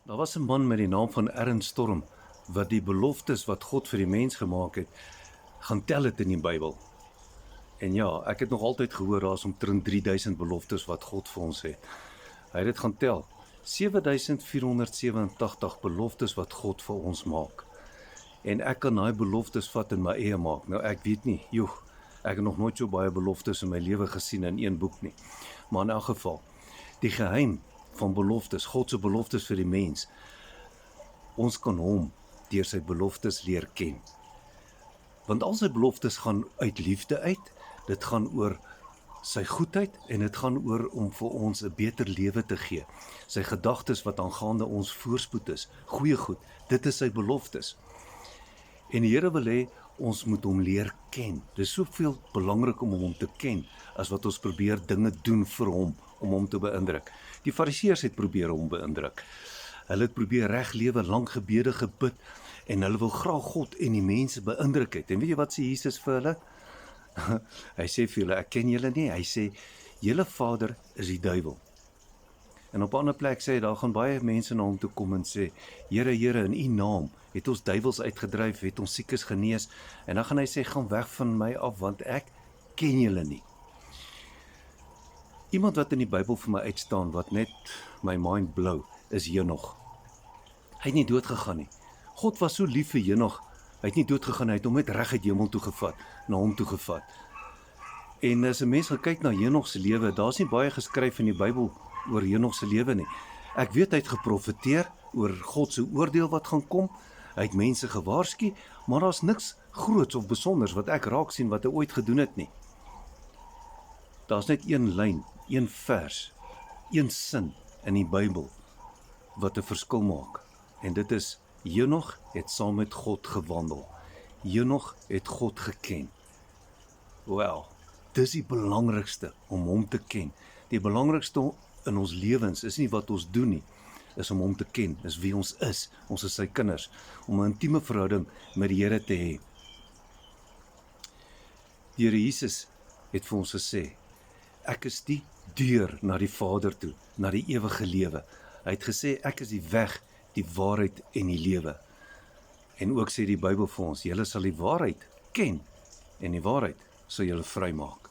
Daar was 'n man met die naam van Ernst Storm, wat die beloftes wat God vir die mens gemaak het, gaan tel het in die Bybel. En ja, ek het nog altyd gehoor, daar is omtrent 3000 beloftes wat God vir ons het. Hy het dit gaan tel. 7487 beloftes wat God vir ons maak. En ek kan daai beloftes vat en my eie maak. Nou ek weet nie, ek het nog nooit so baie beloftes in my lewe gesien in een boek nie. Maar in elk geval, die geheim van beloftes, God se beloftes vir die mens, ons kan hom deur sy beloftes leer ken. Want al sy beloftes gaan uit liefde uit, dit gaan oor sy goedheid en dit gaan oor om vir ons 'n beter lewe te gee. Sy gedagtes wat aangaande ons voorspoed is, goeie goed, dit is sy beloftes. En die Here wil hê, ons moet hom leer ken. Dit is soveel belangrik om hom te ken, as wat ons probeer dinge doen vir hom, om hom te beïndruk. Die Fariseërs het probeer hom beïndruk. Hulle het probeer reg lewe, lang gebede gebid, en hulle wil graag God en die mense beïndruk het. En weet jy wat sê Jesus vir hulle? Hy sê vir julle, ek ken julle nie. Hy sê, julle vader is die duiwel. En op 'n ander plek sê hy, daar gaan baie mense na hom toe kom en sê, Here, Here, in u naam het ons duiwels uitgedryf, het ons siekes genees. En dan gaan hy sê, gaan weg van my af, want ek ken julle nie. Iemand wat in die Bybel vir my uitstaan, wat net my mind blow, is Henog. Hy het nie dood gegaan nie. God was so lief vir Henog, hy het nie dood gegaan, hy het hom net reg uit hemel toe gevat, na hom toe gevat. En as 'n mens gaan kyk na Henog se lewe, daar's nie baie geskryf in die Bybel oor Henog se lewe nie. Ek weet hy het geprofeteer oor God se oordeel wat gaan kom, hy het mense gewaarsku, maar daar's niks groots of besonders wat ek raak sien wat hy ooit gedoen het nie. Daar's net een lyn, een vers, een sin in die Bybel wat 'n verskil maak. En dit is, Henog het saam met God gewandel. Henog het God geken. Wel, dis die belangrikste om hom te ken. Die belangrikste in ons lewens is nie wat ons doen nie, is om hom te ken, is wie ons is sy kinders, om 'n intieme verhouding met die Here te hê. Die Here Jesus het vir ons gesê, ek is die deur na die Vader toe, na die ewige lewe. Hy het gesê, ek is die weg, die waarheid en die lewe. En ook sê die Bybel vir ons, julle sal die waarheid ken, en die waarheid sal julle vrymaak.